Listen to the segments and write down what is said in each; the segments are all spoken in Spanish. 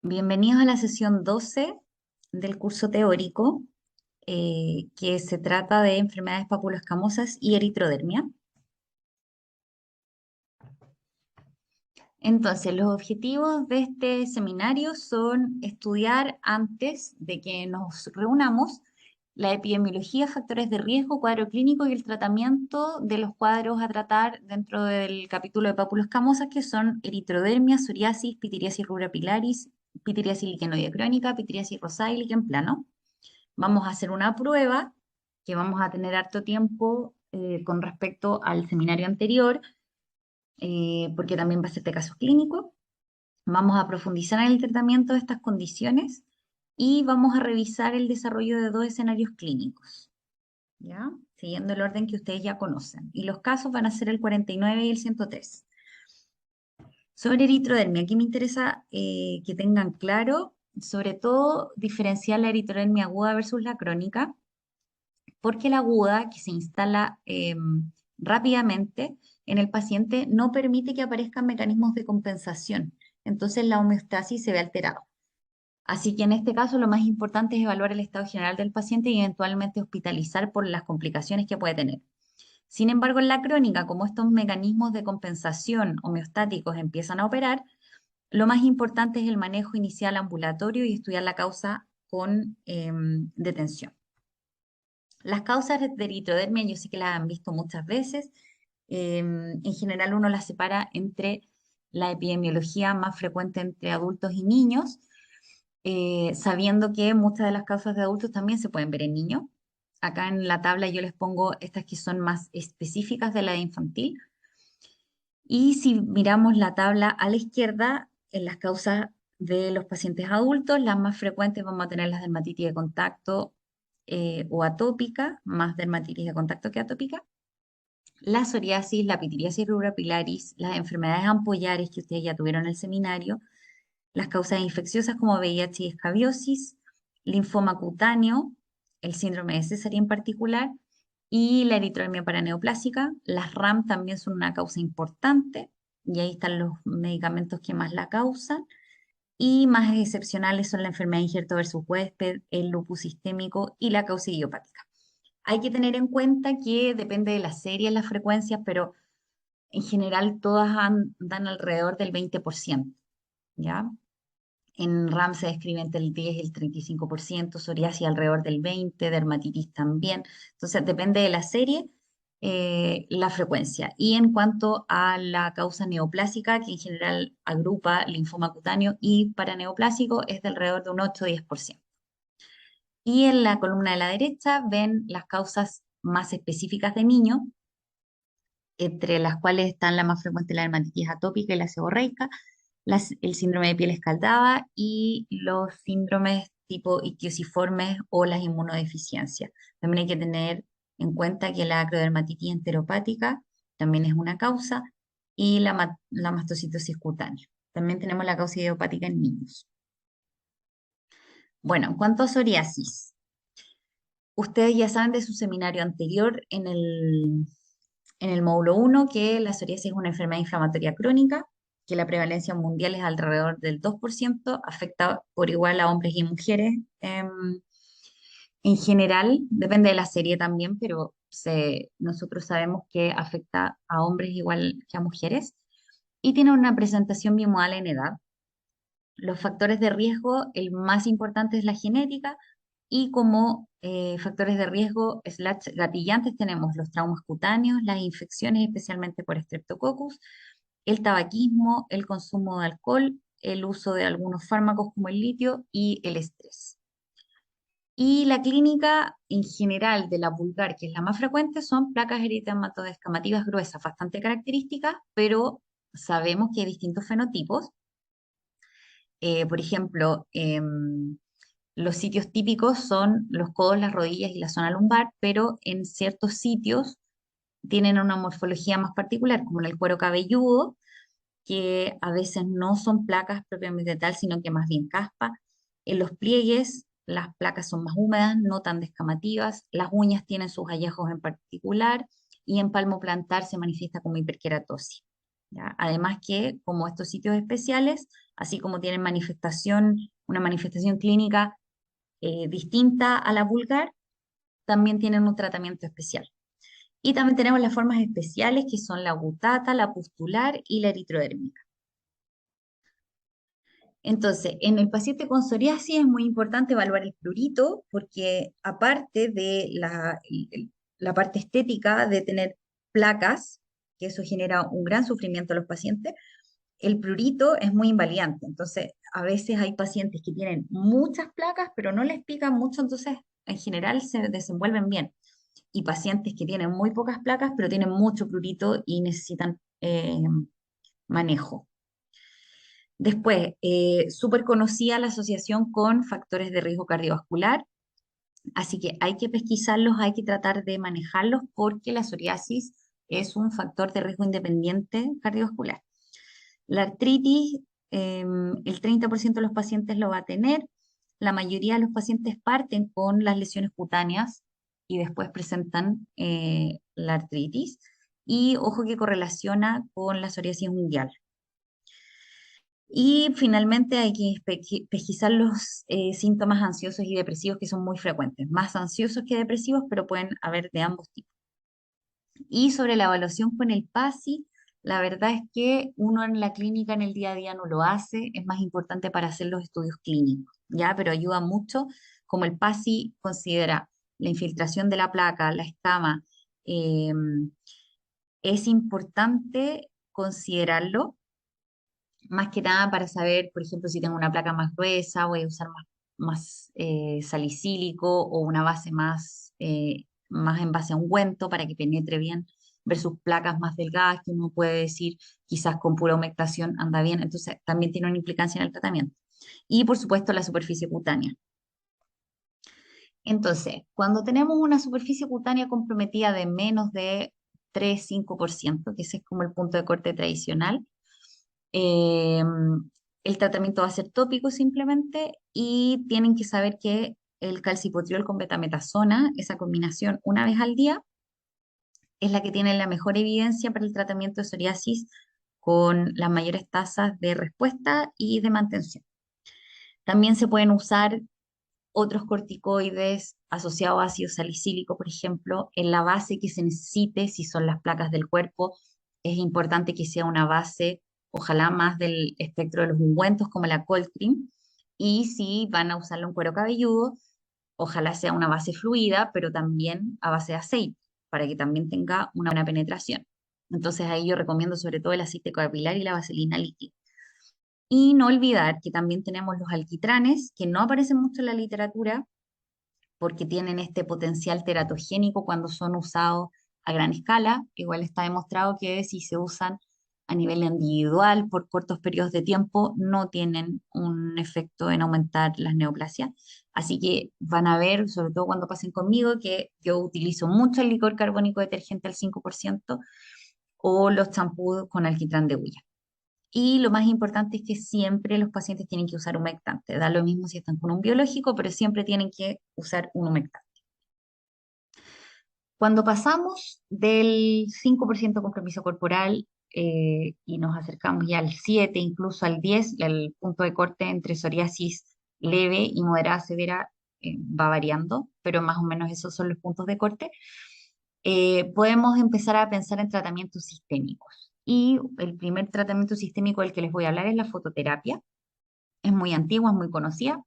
Bienvenidos a la sesión 12 del curso teórico, que se trata de enfermedades papuloescamosas y eritrodermia. Entonces, los objetivos de este seminario son estudiar antes de que nos reunamos la epidemiología, factores de riesgo, cuadro clínico y el tratamiento de los cuadros a tratar dentro del capítulo de papuloescamosas, que son eritrodermia, psoriasis, pitiriasis rubra pilaris, pitiriasis liquenoide crónica, pitiriasis rosada y lichen plano. Vamos a hacer una prueba que vamos a tener harto tiempo con respecto al seminario anterior, porque también va a ser de casos clínicos. Vamos a profundizar en el tratamiento de estas condiciones y vamos a revisar el desarrollo de dos escenarios clínicos, ¿ya? Siguiendo el orden que ustedes ya conocen. Y los casos van a ser el 49 y el 103. Sobre eritrodermia, aquí me interesa que tengan claro, sobre todo, diferenciar la eritrodermia aguda versus la crónica, porque la aguda, que se instala rápidamente en el paciente, no permite que aparezcan mecanismos de compensación. Entonces la homeostasis se ve alterada. Así que en este caso lo más importante es evaluar el estado general del paciente y eventualmente hospitalizar por las complicaciones que puede tener. Sin embargo, en la crónica, como estos mecanismos de compensación homeostáticos empiezan a operar, lo más importante es el manejo inicial ambulatorio y estudiar la causa con detención. Las causas de eritrodermia yo sé que las han visto muchas veces. En general uno las separa entre la epidemiología más frecuente entre adultos y niños, sabiendo que muchas de las causas de adultos también se pueden ver en niños. Acá en la tabla yo les pongo estas que son más específicas de la de infantil. Y si miramos la tabla a la izquierda, en las causas de los pacientes adultos, las más frecuentes vamos a tener las dermatitis de contacto o atópica, más dermatitis de contacto que atópica, la psoriasis, la pitiriasis rubra pilaris, las enfermedades ampollares que ustedes ya tuvieron en el seminario, las causas infecciosas como VIH y escabiosis, linfoma cutáneo, el síndrome de César en particular, y la eritrodermia paraneoplásica. Las RAM también son una causa importante, y ahí están los medicamentos que más la causan. Y más excepcionales son la enfermedad de injerto versus huésped, el lupus sistémico y la causa idiopática. Hay que tener en cuenta que depende de la serie, las frecuencias, pero en general todas dan alrededor del 20%, ¿ya? En RAM se describe entre el 10 y el 35%, psoriasis alrededor del 20%, dermatitis también. Entonces, depende de la serie, la frecuencia. Y en cuanto a la causa neoplásica, que en general agrupa linfoma cutáneo y paraneoplásico, es de alrededor de un 8 o 10%. Y en la columna de la derecha ven las causas más específicas de niños, entre las cuales están la más frecuente la dermatitis atópica y la seborreica, el síndrome de piel escaldada y los síndromes tipo ictiosiformes o las inmunodeficiencias. También hay que tener en cuenta que la acrodermatitis enteropática también es una causa y la mastocitosis cutánea. También tenemos la causa idiopática en niños. Bueno, en cuanto a psoriasis, ustedes ya saben de su seminario anterior en el módulo 1 que la psoriasis es una enfermedad inflamatoria crónica, que la prevalencia mundial es alrededor del 2%, afecta por igual a hombres y mujeres. En general, depende de la serie también, pero nosotros sabemos que afecta a hombres igual que a mujeres y tiene una presentación bimodal en edad. Los factores de riesgo, el más importante es la genética y como factores de riesgo slash gatillantes tenemos los traumas cutáneos, las infecciones especialmente por Streptococcus, el tabaquismo, el consumo de alcohol, el uso de algunos fármacos como el litio y el estrés. Y la clínica en general de la vulgar, que es la más frecuente, son placas eritematoidescamativas gruesas, bastante características, pero sabemos que hay distintos fenotipos. Por ejemplo, los sitios típicos son los codos, las rodillas y la zona lumbar, pero en ciertos sitios tienen una morfología más particular, como en el cuero cabelludo, que a veces no son placas propiamente tal, sino que más bien caspa. En los pliegues, las placas son más húmedas, no tan descamativas. Las uñas tienen sus hallazgos en particular y en palmo plantar se manifiesta como hiperkeratosis. ¿ya? Además que como estos sitios especiales, así como tienen manifestación, una manifestación clínica distinta a la vulgar, también tienen un tratamiento especial. Y también tenemos las formas especiales que son la gutata, la pustular y la eritrodérmica. Entonces, en el paciente con psoriasis es muy importante evaluar el prurito porque aparte de la parte estética de tener placas, que eso genera un gran sufrimiento a los pacientes, el prurito es muy invalidante. Entonces, a veces hay pacientes que tienen muchas placas, pero no les pican mucho, entonces en general se desenvuelven bien. Y pacientes que tienen muy pocas placas, pero tienen mucho prurito y necesitan manejo. Después, súper conocida la asociación con factores de riesgo cardiovascular, así que hay que pesquisarlos, hay que tratar de manejarlos porque la psoriasis es un factor de riesgo independiente cardiovascular. La artritis, el 30% de los pacientes lo va a tener. La mayoría de los pacientes parten con las lesiones cutáneas y después presentan la artritis. Y ojo que correlaciona con la psoriasis mundial. Y finalmente hay que pesquisar los síntomas ansiosos y depresivos que son muy frecuentes, más ansiosos que depresivos, pero pueden haber de ambos tipos. Y sobre la evaluación con el PASI, la verdad es que uno en la clínica en el día a día no lo hace, es más importante para hacer los estudios clínicos, ¿ya? Pero ayuda mucho, como el PASI considera la infiltración de la placa, la escama, eh, es importante considerarlo más que nada para saber, por ejemplo, si tengo una placa más gruesa, voy a usar más salicílico o una base más en base a ungüento para que penetre bien, versus placas más delgadas que uno puede decir quizás con pura humectación anda bien. Entonces, también tiene una implicancia en el tratamiento. Y por supuesto, la superficie cutánea. Entonces, cuando tenemos una superficie cutánea comprometida de menos de 3-5%, que ese es como el punto de corte tradicional, eh, el tratamiento va a ser tópico simplemente y tienen que saber que el calcipotriol con betametasona, esa combinación una vez al día, es la que tiene la mejor evidencia para el tratamiento de psoriasis con las mayores tasas de respuesta y de mantención. También se pueden usar otros corticoides asociados a ácido salicílico, por ejemplo, en la base que se necesite, si son las placas del cuerpo, es importante que sea una base, ojalá más del espectro de los ungüentos, como la cold cream, y si van a usarlo en cuero cabelludo, ojalá sea una base fluida, pero también a base de aceite, para que también tenga una buena penetración. Entonces ahí yo recomiendo sobre todo el aceite capilar y la vaselina líquida. Y no olvidar que también tenemos los alquitranes, que no aparecen mucho en la literatura, porque tienen este potencial teratogénico cuando son usados a gran escala. Igual está demostrado que si se usan a nivel individual por cortos periodos de tiempo, no tienen un efecto en aumentar las neoplasias. Así que van a ver, sobre todo cuando pasen conmigo, que yo utilizo mucho el licor carbónico detergente al 5% o los champús con alquitrán de hulla. Y lo más importante es que siempre los pacientes tienen que usar humectante. Da lo mismo si están con un biológico, pero siempre tienen que usar un humectante. Cuando pasamos del 5% compromiso corporal y nos acercamos ya al 7, incluso al 10, el punto de corte entre psoriasis leve y moderada severa va variando, pero más o menos esos son los puntos de corte, podemos empezar a pensar en tratamientos sistémicos. Y el primer tratamiento sistémico del que les voy a hablar es la fototerapia. Es muy antigua, es muy conocida.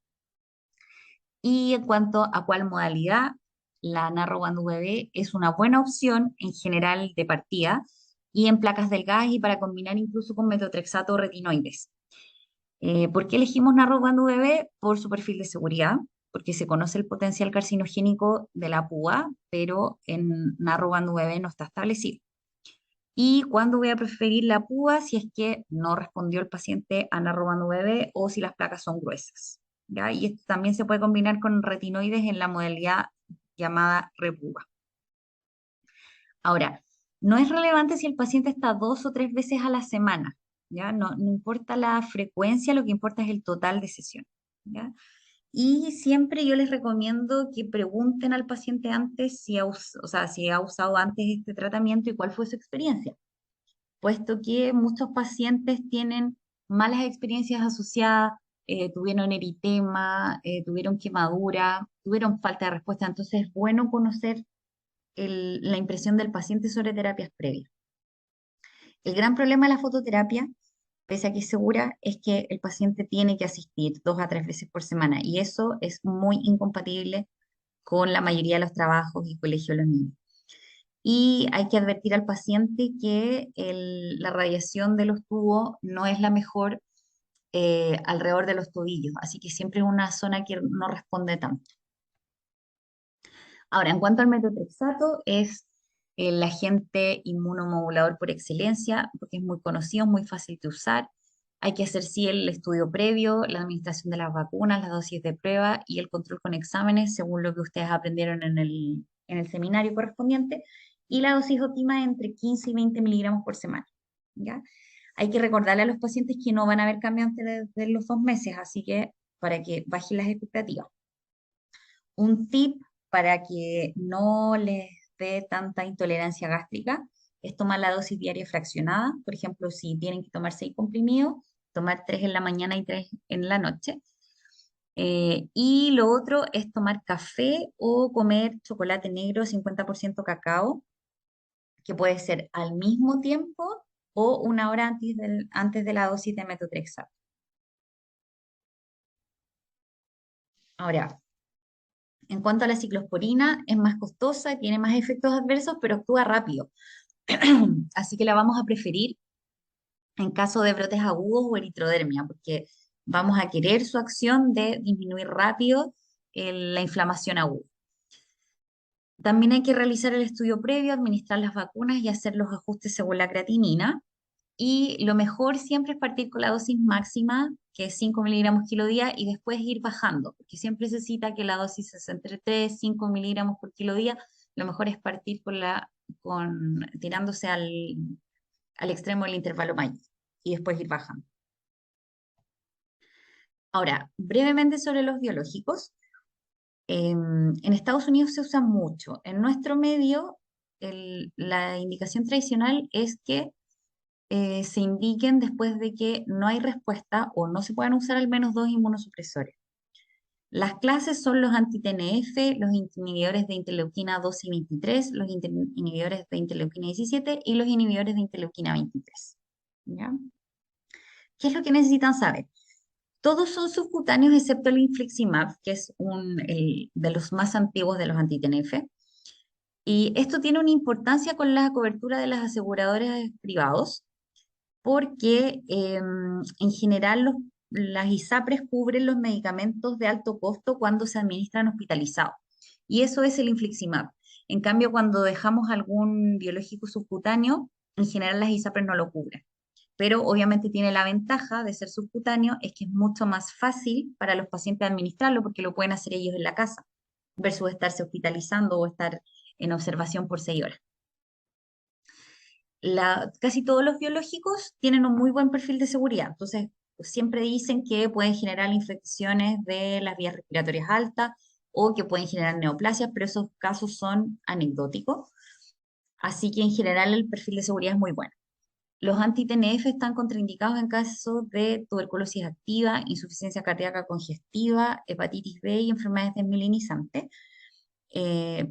Y en cuanto a cuál modalidad, la Narrowband UVB es una buena opción en general de partida y en placas delgadas y para combinar incluso con metotrexato o retinoides. ¿Por qué elegimos Narrowband UVB? Por su perfil de seguridad, porque se conoce el potencial carcinogénico de la púa, pero en Narrowband UVB no está establecido. ¿Y cuándo voy a preferir la púa? Si es que no respondió el paciente a Narrowband UVB o si las placas son gruesas. ¿Ya? Y esto también se puede combinar con retinoides en la modalidad llamada repúa. Ahora, no es relevante si el paciente está 2 o 3 veces a la semana, ¿ya? No, no importa la frecuencia, lo que importa es el total de sesiones, ¿ya? Y siempre yo les recomiendo que pregunten al paciente antes si ha, o sea, si ha usado antes este tratamiento y cuál fue su experiencia. puesto que muchos pacientes tienen malas experiencias asociadas, tuvieron eritema, tuvieron quemadura, tuvieron falta de respuesta. Entonces es bueno conocer la impresión del paciente sobre terapias previas. El gran problema de la fototerapia, pese a que es segura, es que el paciente tiene que asistir 2 a 3 veces por semana y eso es muy incompatible con la mayoría de los trabajos y colegios de los niños. Y hay que advertir al paciente que la radiación de los tubos no es la mejor alrededor de los tobillos, así que siempre es una zona que no responde tanto. Ahora, en cuanto al metotrexato, es el agente inmunomodulador por excelencia, porque es muy conocido, muy fácil de usar. Hay que hacer sí el estudio previo, la administración de las vacunas, las dosis de prueba y el control con exámenes, según lo que ustedes aprendieron en el seminario correspondiente, y la dosis óptima entre 15 y 20 miligramos por semana. ¿Ya? Hay que recordarle a los pacientes que no van a haber cambio antes de los 2 meses, así que para que bajen las expectativas. Un tip para que no les dé tanta intolerancia gástrica es tomar la dosis diaria fraccionada. Por ejemplo, si tienen que tomar 6 comprimidos, tomar 3 en la mañana y 3 en la noche. Y lo otro es tomar café o comer chocolate negro 50% cacao, que puede ser al mismo tiempo o una hora antes de la dosis de metotrexato. Ahora, en cuanto a la ciclosporina, es más costosa, tiene más efectos adversos, pero actúa rápido. Así que la vamos a preferir en caso de brotes agudos o eritrodermia, porque vamos a querer su acción de disminuir rápido la inflamación aguda. También hay que realizar el estudio previo, administrar las vacunas y hacer los ajustes según la creatinina. Y lo mejor siempre es partir con la dosis máxima, que es 5 miligramos kilo día, y después ir bajando, porque siempre se cita que la dosis es entre 3 y 5 miligramos por kilo día. Lo mejor es partir tirándose al extremo del intervalo mayor y después ir bajando. Ahora, brevemente sobre los biológicos. En Estados Unidos se usa mucho. En nuestro medio, la indicación tradicional es que se indiquen después de que no hay respuesta o no se puedan usar al menos 2 inmunosupresores. Las clases son los anti-TNF, los inhibidores de interleuquina 2 y 23, los inhibidores de interleuquina 17 y los inhibidores de interleuquina 23. ¿Ya? ¿Qué es lo que necesitan saber? Todos son subcutáneos excepto el infliximab, que es de los más antiguos de los anti-TNF. Y esto tiene una importancia con la cobertura de las aseguradoras privados, porque en general las ISAPRES cubren los medicamentos de alto costo cuando se administran hospitalizados. Y eso es el infliximab. En cambio, cuando dejamos algún biológico subcutáneo, en general las ISAPRES no lo cubren. Pero obviamente tiene la ventaja de ser subcutáneo, es que es mucho más fácil para los pacientes administrarlo porque lo pueden hacer ellos en la casa, versus estarse hospitalizando o estar en observación por 6 horas. Casi todos los biológicos tienen un muy buen perfil de seguridad, entonces siempre dicen que pueden generar infecciones de las vías respiratorias altas o que pueden generar neoplasias, pero esos casos son anecdóticos, así que en general el perfil de seguridad es muy bueno. Los anti-TNF están contraindicados en caso de tuberculosis activa, insuficiencia cardíaca congestiva, hepatitis B y enfermedades desmielinizantes,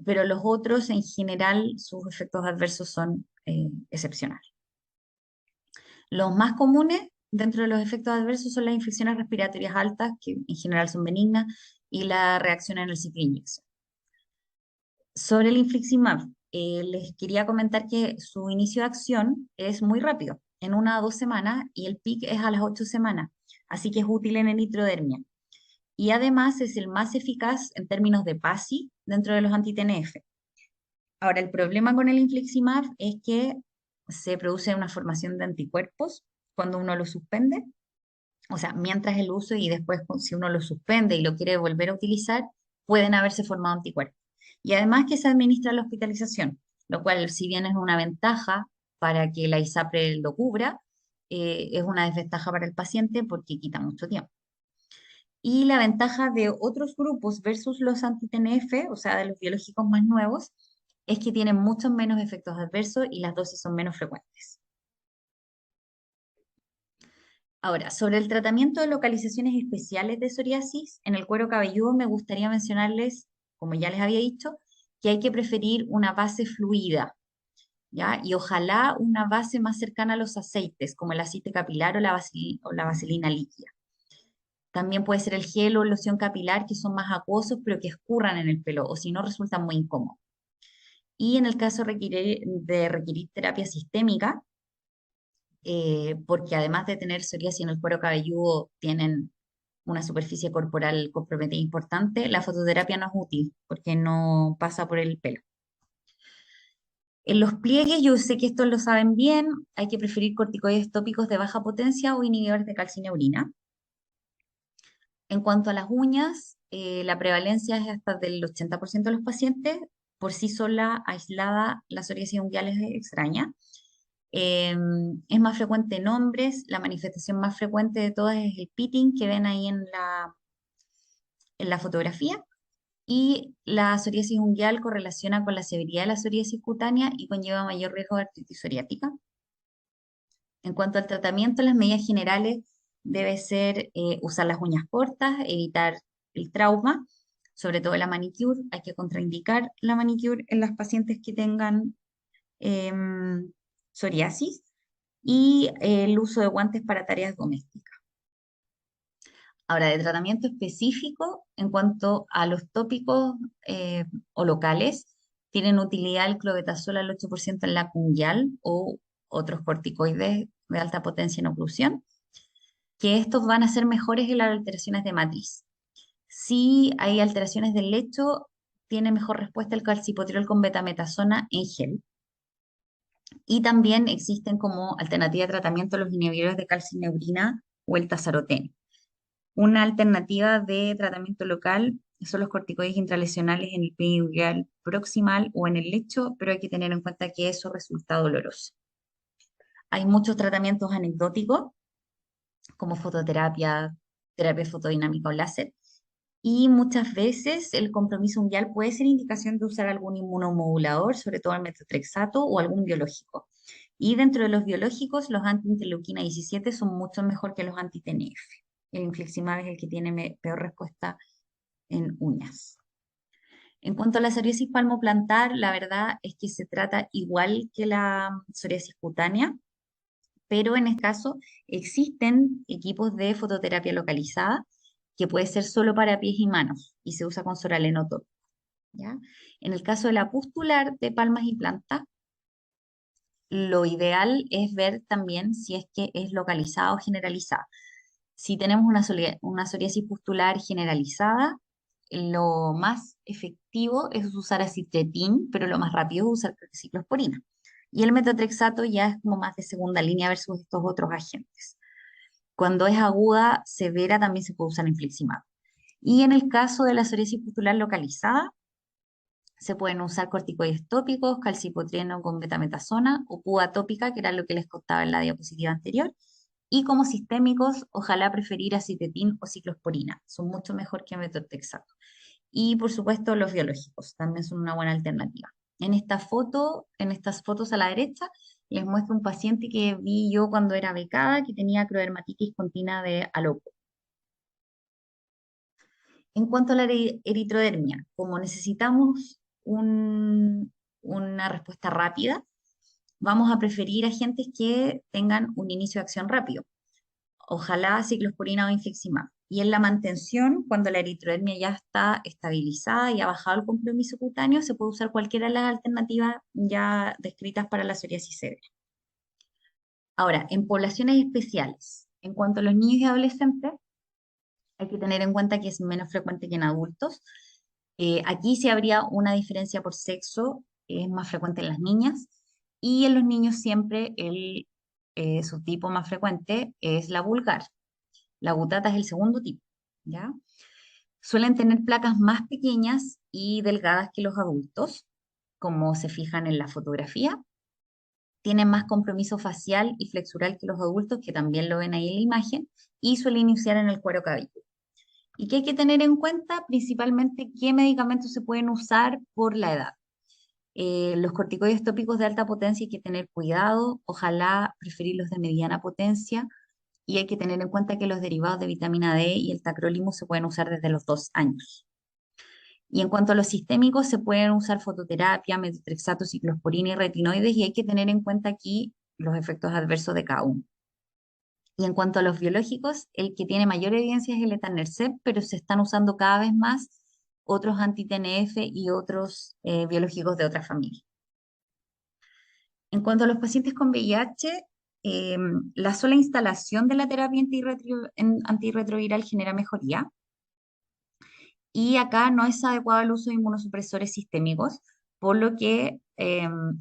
pero los otros en general sus efectos adversos son excepcionales. Los más comunes dentro de los efectos adversos son las infecciones respiratorias altas, que en general son benignas, y la reacción en el ciclo de inyección. Sobre el infliximab, les quería comentar que su inicio de acción es muy rápido, en 1 a 2 semanas, y el pic es a las 8 semanas, así que es útil en eritrodermia. Y además es el más eficaz en términos de PASI dentro de los anti-TNF. Ahora, el problema con el infliximab es que se produce una formación de anticuerpos cuando uno lo suspende, o sea, mientras el uso y después si uno lo suspende y lo quiere volver a utilizar, pueden haberse formado anticuerpos. Y además que se administra la hospitalización, lo cual si bien es una ventaja para que la ISAPRE lo cubra, es una desventaja para el paciente porque quita mucho tiempo. Y la ventaja de otros grupos versus los anti-TNF, o sea, de los biológicos más nuevos, es que tienen muchos menos efectos adversos y las dosis son menos frecuentes. Ahora, sobre el tratamiento de localizaciones especiales de psoriasis en el cuero cabelludo, me gustaría mencionarles, como ya les había dicho, que hay que preferir una base fluida, ¿ya? Y ojalá una base más cercana a los aceites, como el aceite capilar o la vaselina líquida. También puede ser el gel o loción capilar, que son más acuosos, pero que escurran en el pelo, o si no, resultan muy incómodos. Y en el caso de requerir terapia sistémica, porque además de tener psoriasis en el cuero cabelludo, tienen una superficie corporal comprometida importante, la fototerapia no es útil porque no pasa por el pelo. En los pliegues, yo sé que esto lo saben bien, hay que preferir corticoides tópicos de baja potencia o inhibidores de calcineurina. En cuanto a las uñas, la prevalencia es hasta del 80% de los pacientes. Por sí sola, aislada, la psoriasis unguial es extraña. Eh, es más frecuente en hombres, la manifestación más frecuente de todas es el pitting que ven ahí en la fotografía. Y la psoriasis unguial correlaciona con la severidad de la psoriasis cutánea y conlleva mayor riesgo de artritis psoriática. En cuanto al tratamiento, las medidas generales debe ser usar las uñas cortas, evitar el trauma, sobre todo la manicure. Hay que contraindicar la manicure en las pacientes que tengan psoriasis y el uso de guantes para tareas domésticas. Ahora, de tratamiento específico, en cuanto a los tópicos o locales, tienen utilidad el clobetasol al 8% en la cungial o otros corticoides de alta potencia en oclusión, que estos van a ser mejores en las alteraciones de matriz. Si hay alteraciones del lecho, tiene mejor respuesta el calcipotriol con betametasona en gel. Y también existen como alternativa de tratamiento los inhibidores de calcineurina o el tazarotene. Una alternativa de tratamiento local son los corticoides intralesionales en el pliegue proximal o en el lecho, pero hay que tener en cuenta que eso resulta doloroso. Hay muchos tratamientos anecdóticos, como fototerapia, terapia fotodinámica o láser, y muchas veces el compromiso unguial puede ser indicación de usar algún inmunomodulador, sobre todo el metotrexato o algún biológico. Y dentro de los biológicos, los anti-interleuquina 17 son mucho mejor que los anti-TNF. El infliximab es el que tiene peor respuesta en uñas. En cuanto a la psoriasis palmoplantar, la verdad es que se trata igual que la psoriasis cutánea, pero en este caso existen equipos de fototerapia localizada que puede ser solo para pies y manos y se usa con soraleno tópico, ¿ya? En el caso de la pustular de palmas y plantas, lo ideal es ver también si es que es localizada o generalizada. Si tenemos una psoriasis pustular generalizada, lo más efectivo es usar acitretin, pero lo más rápido es usar ciclosporina. Y el metotrexato ya es como más de segunda línea versus estos otros agentes. Cuando es aguda, severa, también se puede usar infliximab. Y en el caso de la psoriasis pustular localizada, se pueden usar corticoides tópicos, calcipotrieno con betametasona o púa tópica, que era lo que les contaba en la diapositiva anterior. Y como sistémicos, ojalá preferir acitetin o ciclosporina. Son mucho mejor que metotrexato. Y por supuesto, los biológicos también son una buena alternativa. En esta foto, en estas fotos a la derecha, les muestro un paciente que vi yo cuando era becada, que tenía acrodermatitis continua de alopo. En cuanto a la eritrodermia, como necesitamos una respuesta rápida, vamos a preferir agentes que tengan un inicio de acción rápido. Ojalá ciclosporina o infliximab. Y en la mantención, cuando la eritrodermia ya está estabilizada y ha bajado el compromiso cutáneo, se puede usar cualquiera de las alternativas ya descritas para la psoriasis severa. Ahora, en poblaciones especiales, en cuanto a los niños y adolescentes, hay que tener en cuenta que es menos frecuente que en adultos. Aquí sí habría una diferencia por sexo, es más frecuente en las niñas, y en los niños siempre el subtipo más frecuente es la vulgar. La gutata es el segundo tipo, ¿ya? Suelen tener placas más pequeñas y delgadas que los adultos, como se fijan en la fotografía. Tienen más compromiso facial y flexural que los adultos, que también lo ven ahí en la imagen, y suelen iniciar en el cuero cabelludo. ¿Y qué hay que tener en cuenta? Principalmente qué medicamentos se pueden usar por la edad. Los corticoides tópicos de alta potencia hay que tener cuidado, ojalá preferir los de mediana potencia, y hay que tener en cuenta que los derivados de vitamina D y el tacrolimus se pueden usar desde los 2 años. Y en cuanto a los sistémicos, se pueden usar fototerapia, metotrexato, ciclosporina y retinoides, y hay que tener en cuenta aquí los efectos adversos de cada uno. Y en cuanto a los biológicos, el que tiene mayor evidencia es el etanercept, pero se están usando cada vez más otros anti-TNF y otros biológicos de otra familia. En cuanto a los pacientes con VIH, eh, la sola instalación de la terapia antirretroviral genera mejoría. Y acá no es adecuado el uso de inmunosupresores sistémicos, por lo que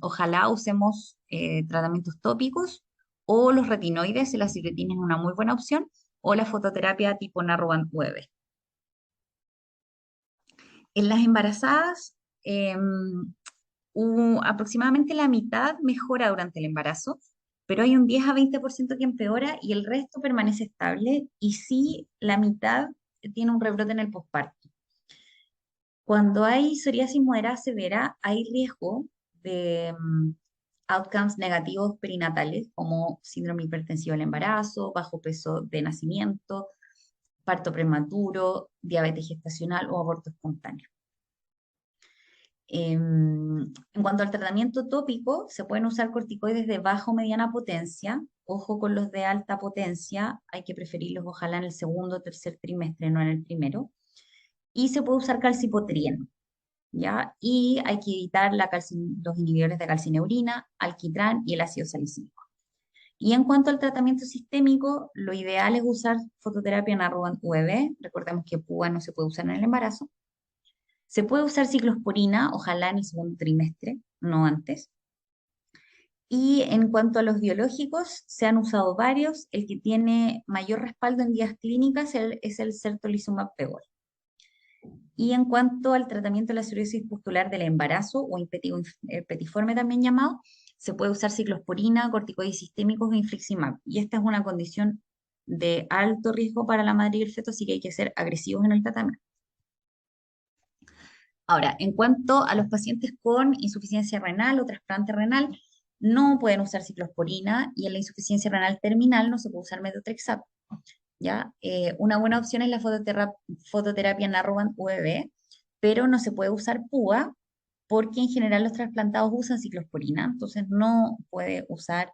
ojalá usemos tratamientos tópicos o los retinoides, la cipretina es una muy buena opción, o la fototerapia tipo Narrowband UV. En las embarazadas, aproximadamente la mitad mejora durante el embarazo, pero hay un 10 a 20% que empeora y el resto permanece estable y sí la mitad tiene un rebrote en el posparto. Cuando hay psoriasis moderada severa, hay riesgo de outcomes negativos perinatales, como síndrome hipertensivo del embarazo, bajo peso de nacimiento, parto prematuro, diabetes gestacional o aborto espontáneo. En cuanto al tratamiento tópico, se pueden usar corticoides de baja o mediana potencia. Ojo con los de alta potencia, hay que preferirlos ojalá en el segundo o tercer trimestre, no en el primero. Y se puede usar calcipotrieno, ¿ya? Y hay que evitar los inhibidores de calcineurina, alquitrán y el ácido salicílico. Y en cuanto al tratamiento sistémico, lo ideal es usar fototerapia en arroba UV. Recordemos que PUA no se puede usar en el embarazo. Se puede usar ciclosporina, ojalá en el segundo trimestre, no antes. Y en cuanto a los biológicos, se han usado varios. El que tiene mayor respaldo en guías clínicas es el certolizumab pegol. Y en cuanto al tratamiento de la psoriasis pustular del embarazo o impetigo petiforme también llamado, se puede usar ciclosporina, corticoides sistémicos o infliximab. Y esta es una condición de alto riesgo para la madre y el feto, así que hay que ser agresivos en el tratamiento. Ahora, en cuanto a los pacientes con insuficiencia renal o trasplante renal, no pueden usar ciclosporina y en la insuficiencia renal terminal no se puede usar metotrexato. ¿Ya? Una buena opción es la fototerapia Narrowband UV, pero no se puede usar PUA porque en general los trasplantados usan ciclosporina, entonces no puede usar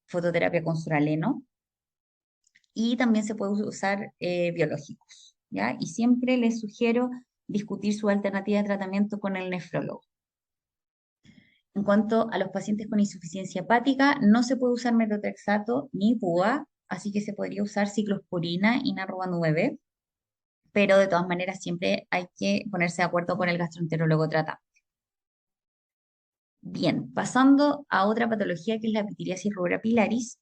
fototerapia con suraleno y también se puede usar biológicos, ¿ya? Y siempre les sugiero discutir su alternativa de tratamiento con el nefrólogo. En cuanto a los pacientes con insuficiencia hepática, no se puede usar metotrexato ni PUA, así que se podría usar ciclosporina y Narrowband UV, pero de todas maneras siempre hay que ponerse de acuerdo con el gastroenterólogo tratante. Bien, pasando a otra patología que es la pitiriasis rubra pilaris,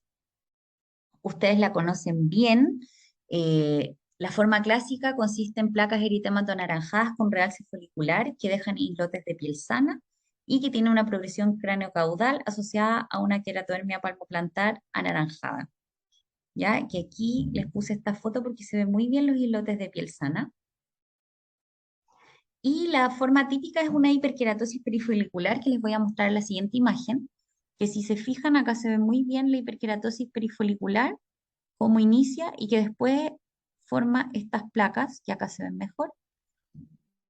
ustedes la conocen bien. La forma clásica consiste en placas eritemato anaranjadas con realce folicular que dejan islotes de piel sana y que tiene una progresión craneocaudal asociada a una queratodermia palmoplantar anaranjada. ¿Ya? Que aquí les puse esta foto porque se ven muy bien los islotes de piel sana. Y la forma típica es una hiperkeratosis perifolicular que les voy a mostrar en la siguiente imagen, que si se fijan acá se ve muy bien la hiperkeratosis perifolicular, cómo inicia y que después forma estas placas, que acá se ven mejor,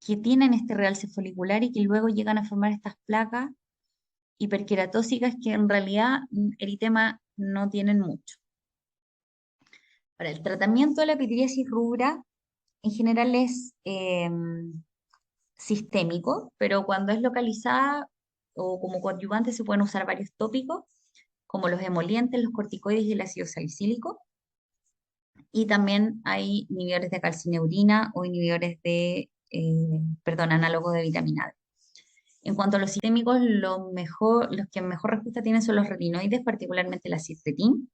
que tienen este realce folicular y que luego llegan a formar estas placas hiperqueratósicas que en realidad eritema no tienen mucho. Ahora, el tratamiento de la pitiriasis rubra en general es sistémico, pero cuando es localizada o como coadyuvante se pueden usar varios tópicos, como los emolientes, los corticoides y el ácido salicílico. Y también hay inhibidores de calcineurina o inhibidores de, análogos de vitamina D. En cuanto a los sistémicos, los que mejor respuesta tienen son los retinoides, particularmente la cipretin.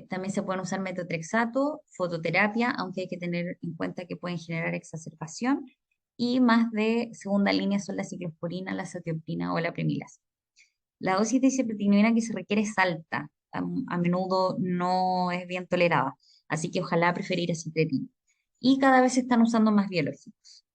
También se pueden usar metotrexato, fototerapia, aunque hay que tener en cuenta que pueden generar exacerbación. Y más de segunda línea son la ciclosporina, la cetioprina o la primilasa. La dosis de cipretinina que se requiere es alta, a menudo no es bien tolerada, así que ojalá preferir a cipretina. Y cada vez se están usando más biológicos.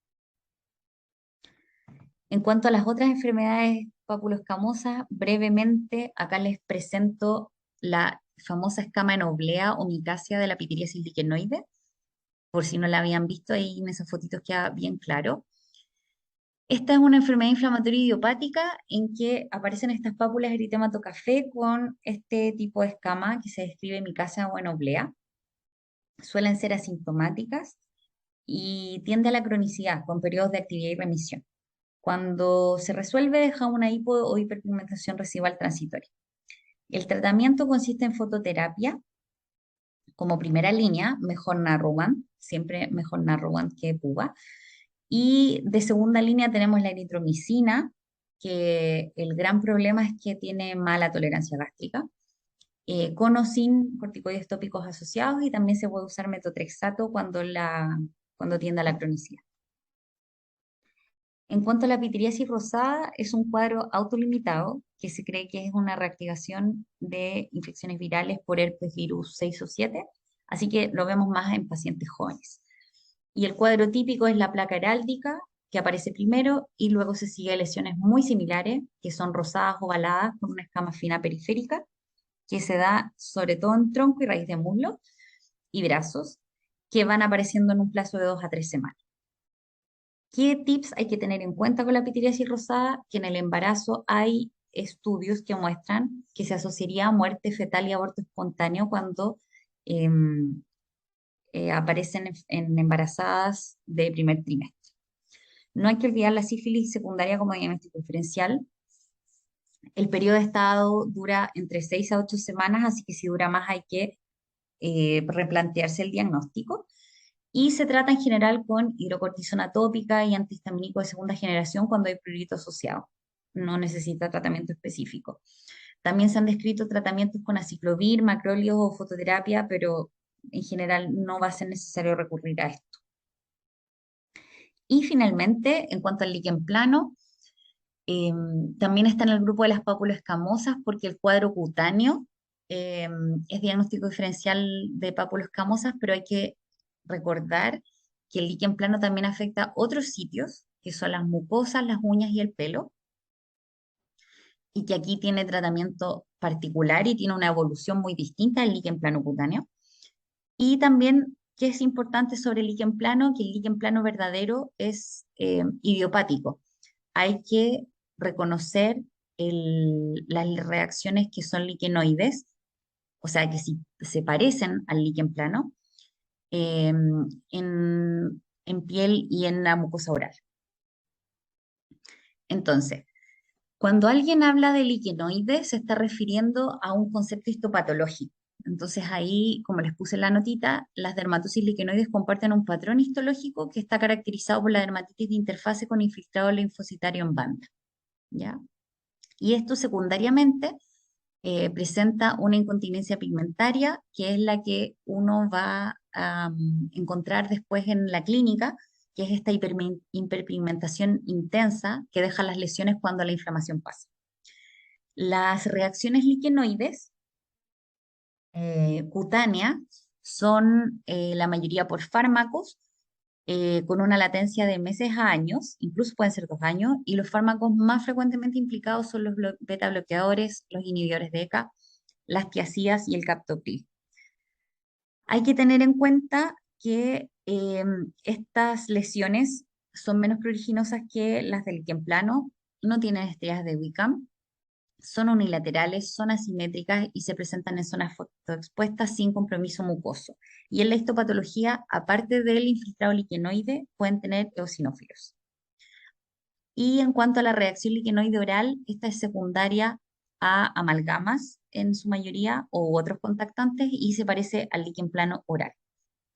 En cuanto a las otras enfermedades papuloscamosas, brevemente acá les presento la famosa escama en oblea o micasia de la pitiriasis lichenoide. Por si no la habían visto, ahí en esas fotitos queda bien claro. Esta es una enfermedad inflamatoria idiopática en que aparecen estas pápulas eritemato café con este tipo de escama que se describe micasia o en oblea. Suelen ser asintomáticas y tiende a la cronicidad con periodos de actividad y remisión. Cuando se resuelve, deja una hipo o hiperpigmentación residual transitoria. El tratamiento consiste en fototerapia como primera línea, mejor Narrowand, siempre mejor Narrowand que Puba. Y de segunda línea tenemos la eritromicina, que el gran problema es que tiene mala tolerancia gástrica, con o sin corticoides tópicos asociados, y también se puede usar metotrexato cuando tiende a la cronicidad. En cuanto a la pitiriasis rosada, es un cuadro autolimitado que se cree que es una reactivación de infecciones virales por herpes virus 6 o 7, así que lo vemos más en pacientes jóvenes. Y el cuadro típico es la placa heráldica, que aparece primero y luego se sigue lesiones muy similares, que son rosadas ovaladas con una escama fina periférica, que se da sobre todo en tronco y raíz de muslo y brazos, que van apareciendo en un plazo de 2 a 3 semanas. ¿Qué tips hay que tener en cuenta con la pitiriasis rosada? Que en el embarazo hay estudios que muestran que se asociaría a muerte fetal y aborto espontáneo cuando em, aparecen en embarazadas de primer trimestre. No hay que olvidar la sífilis secundaria como diagnóstico diferencial. El periodo de estado dura entre 6 a 8 semanas, así que si dura más hay que replantearse el diagnóstico. Y se trata en general con hidrocortisona tópica y antihistamínico de segunda generación cuando hay prurito asociado. No necesita tratamiento específico. También se han descrito tratamientos con aciclovir, macrólidos o fototerapia, pero en general no va a ser necesario recurrir a esto. Y finalmente, en cuanto al líquen plano, eh, también está en el grupo de las pápulas escamosas porque el cuadro cutáneo eh, es diagnóstico diferencial de pápulas escamosas, pero hay que recordar que el líquen plano también afecta otros sitios, que son las mucosas, las uñas y el pelo, y que aquí tiene tratamiento particular y tiene una evolución muy distinta del líquen plano cutáneo. Y también, que es importante sobre el líquen plano, que el líquen plano verdadero es idiopático. Hay que reconocer las reacciones que son liquenoides, o sea, que si se parecen al líquen plano, eh, en piel y en la mucosa oral. Entonces, cuando alguien habla de liquenoides, se está refiriendo a un concepto histopatológico. Entonces ahí, como les puse en la notita, las dermatosis liquenoides comparten un patrón histológico que está caracterizado por la dermatitis de interfase con infiltrado linfocitario en banda, ¿ya? Y esto secundariamente presenta una incontinencia pigmentaria, que es la que uno va a encontrar después en la clínica, que es esta hiperpigmentación intensa que deja las lesiones cuando la inflamación pasa. Las reacciones liquenoides cutáneas son la mayoría por fármacos, con una latencia de meses a años, incluso pueden ser 2 años, y los fármacos más frecuentemente implicados son los beta bloqueadores, los inhibidores de ECA, las tiazidas y el captopril. Hay que tener en cuenta que estas lesiones son menos pruriginosas que las del líquen plano, no tienen estrellas de Wickham, son unilaterales, son asimétricas y se presentan en zonas fotoexpuestas sin compromiso mucoso. Y en la histopatología, aparte del infiltrado liquenoide, pueden tener eosinófilos. Y en cuanto a la reacción liquenoide oral, esta es secundaria a amalgamas en su mayoría o otros contactantes y se parece al líquen plano oral.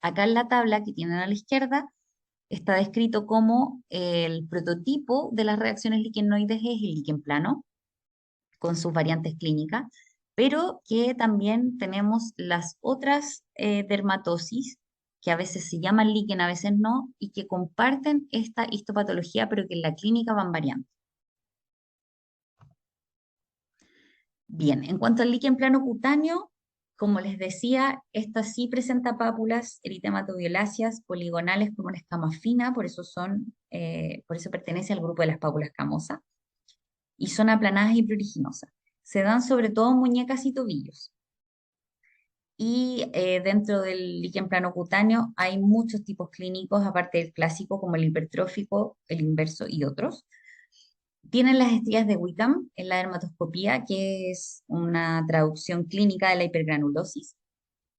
Acá en la tabla que tienen a la izquierda está descrito como el prototipo de las reacciones liquenoides es el líquen plano, con sus variantes clínicas, pero que también tenemos las otras dermatosis, que a veces se llaman líquen, a veces no, y que comparten esta histopatología, pero que en la clínica van variando. Bien, en cuanto al líquen plano cutáneo, como les decía, esta sí presenta pápulas eritematoviolaceas poligonales con una escama fina, por eso pertenece al grupo de las pápulas camosas, y son aplanadas y pruriginosas. Se dan sobre todo en muñecas y tobillos. Y dentro del líquen planocutáneo hay muchos tipos clínicos, aparte del clásico, como el hipertrófico, el inverso y otros. Tienen las estrías de Wickham en la dermatoscopía, que es una traducción clínica de la hipergranulosis.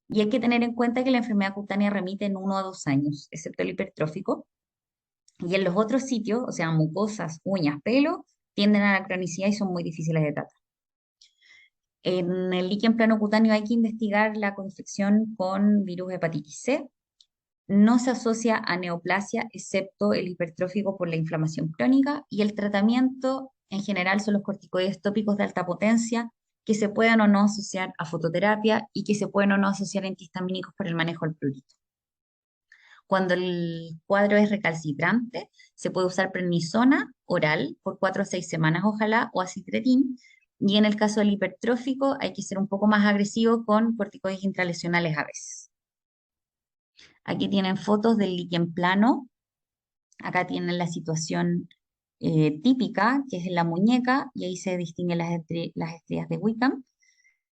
Y hay que tener en cuenta que la enfermedad cutánea remite en 1 a 2 años, excepto el hipertrófico. Y en los otros sitios, o sea, mucosas, uñas, pelo, tienden a la cronicidad y son muy difíciles de tratar. En el líquen planocutáneo hay que investigar la confección con virus hepatitis C. No se asocia a neoplasia, excepto el hipertrófico por la inflamación crónica, y el tratamiento en general son los corticoides tópicos de alta potencia, que se pueden o no asociar a fototerapia y que se pueden o no asociar a antihistamínicos para el manejo del prurito. Cuando el cuadro es recalcitrante, se puede usar prednisona oral por 4 a 6 semanas, ojalá, o acitretin. Y en el caso del hipertrófico, hay que ser un poco más agresivo con corticoides intralesionales a veces. Aquí tienen fotos del líquen plano. Acá tienen la situación típica, que es en la muñeca, y ahí se distinguen las estrías de Wickham.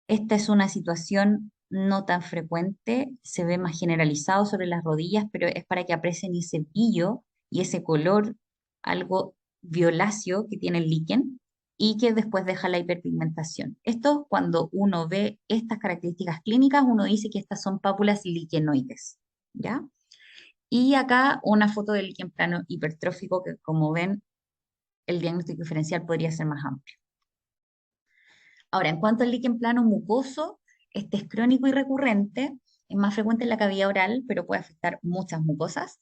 Esta es una situación no tan frecuente, se ve más generalizado sobre las rodillas, pero es para que aprecien ese brillo y ese color algo violáceo que tiene el líquen y que después deja la hiperpigmentación. Esto, cuando uno ve estas características clínicas, uno dice que estas son pápulas liquenoides, ¿ya? Y acá una foto del líquen plano hipertrófico que, como ven, el diagnóstico diferencial podría ser más amplio. Ahora, en cuanto al líquen plano mucoso, este es crónico y recurrente, es más frecuente en la cavidad oral, pero puede afectar muchas mucosas.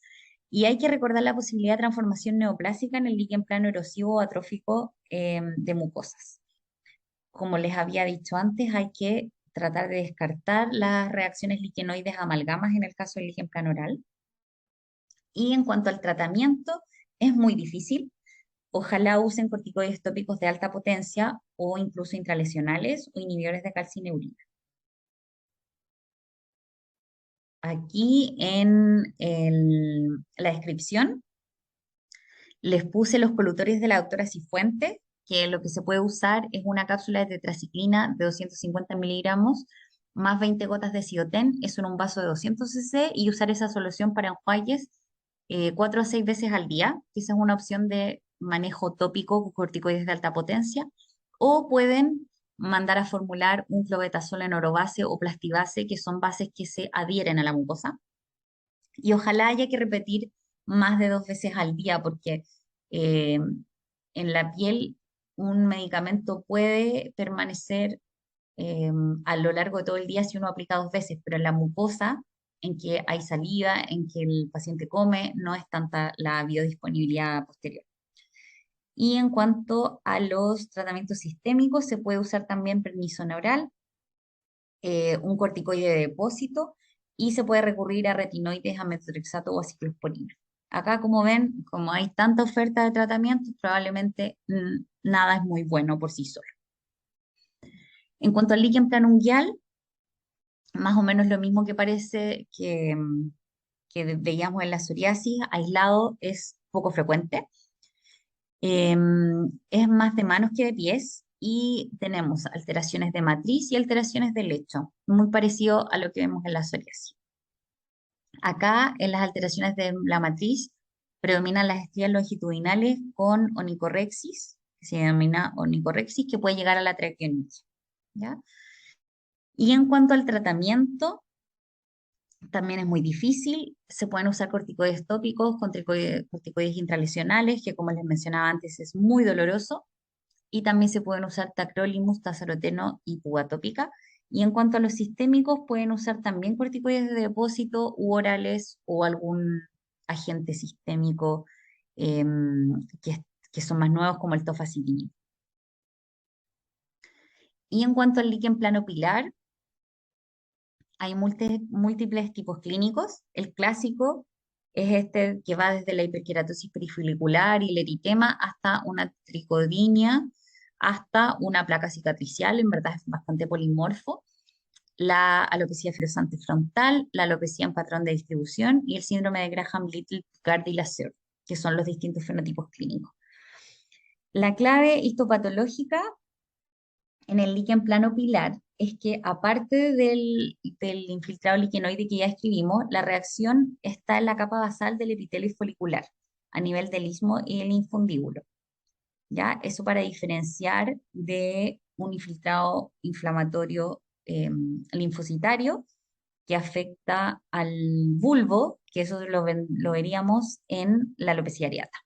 Y hay que recordar la posibilidad de transformación neoplásica en el líquen plano erosivo o atrófico de mucosas. Como les había dicho antes, hay que tratar de descartar las reacciones liquenoides amalgamas en el caso del líquen plano oral. Y en cuanto al tratamiento, es muy difícil. Ojalá usen corticoides tópicos de alta potencia o incluso intralesionales o inhibidores de calcineurina. Aquí en la descripción les puse los colutorios de la doctora Cifuentes, que lo que se puede usar es una cápsula de tetraciclina de 250 miligramos más 20 gotas de Siotén, eso en un vaso de 200 cc, y usar esa solución para enjuagues 4 a 6 veces al día, que esa es una opción de manejo tópico con corticoides de alta potencia, o pueden mandar a formular un clobetasol en orobase o plastibase, que son bases que se adhieren a la mucosa. Y ojalá haya que repetir más de 2 veces al día, porque eh, en la piel un medicamento puede permanecer eh, a lo largo de todo el día si uno aplica 2 veces, pero en la mucosa, en que hay saliva, en que el paciente come, no es tanta la biodisponibilidad posterior. Y en cuanto a los tratamientos sistémicos, se puede usar también prednisona oral, un corticoide de depósito, y se puede recurrir a retinoides, a metotrexato o a ciclosporina. Acá, como ven, como hay tanta oferta de tratamientos, probablemente nada es muy bueno por sí solo. En cuanto al líquen planunguial, más o menos lo mismo que parece que veíamos en la psoriasis, aislado es poco frecuente. Es más de manos que de pies y tenemos alteraciones de matriz y alteraciones de lecho, muy parecido a lo que vemos en la psoriasis. Acá en las alteraciones de la matriz predominan las estrías longitudinales con onicorexis, que se denomina onicorexis, que puede llegar a la traqueonitis, ¿ya? Y en cuanto al tratamiento, también es muy difícil. Se pueden usar corticoides tópicos, corticoides intralesionales, que como les mencionaba antes es muy doloroso. Y también se pueden usar tacrolimus, tazaroteno y púa tópica. Y en cuanto a los sistémicos, pueden usar también corticoides de depósito u orales o algún agente sistémico que son más nuevos como el tofacitinib. Y en cuanto al líquen plano pilar, hay múltiples tipos clínicos. El clásico es este que va desde la hiperkeratosis perifolicular y el eritema hasta una tricodinia, hasta una placa cicatricial, en verdad es bastante polimorfo, la alopecia filosante frontal, la alopecia en patrón de distribución y el síndrome de Graham-Little Picard-Lazur, que son los distintos fenotipos clínicos. La clave histopatológica en el líquen plano pilar es que aparte del infiltrado liquenoide que ya escribimos, la reacción está en la capa basal del epitelio folicular, a nivel del istmo y el infundíbulo. ¿Ya? Eso para diferenciar de un infiltrado inflamatorio linfocitario que afecta al bulbo, que eso lo veríamos en la alopecia areata.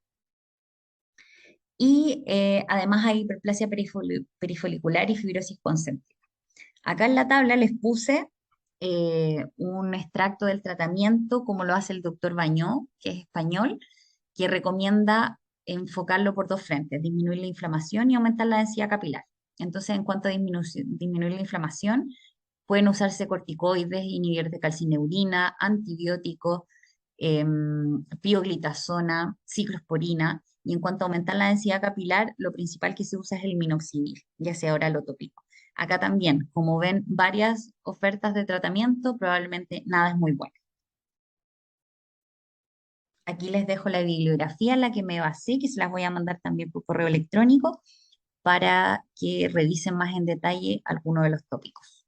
Y además hay hiperplasia perifolicular y fibrosis concéntrica. Acá en la tabla les puse un extracto del tratamiento, como lo hace el doctor Bañó, que es español, que recomienda enfocarlo por dos frentes, disminuir la inflamación y aumentar la densidad capilar. Entonces, en cuanto a disminuir la inflamación, pueden usarse corticoides, inhibidores de calcineurina, antibióticos, pioglitazona, ciclosporina. Y en cuanto a aumentar la densidad capilar, lo principal que se usa es el minoxidil, ya sea oral o tópico. Acá también, como ven varias ofertas de tratamiento, probablemente nada es muy bueno. Aquí les dejo la bibliografía en la que me basé, que se las voy a mandar también por correo electrónico para que revisen más en detalle algunos de los tópicos.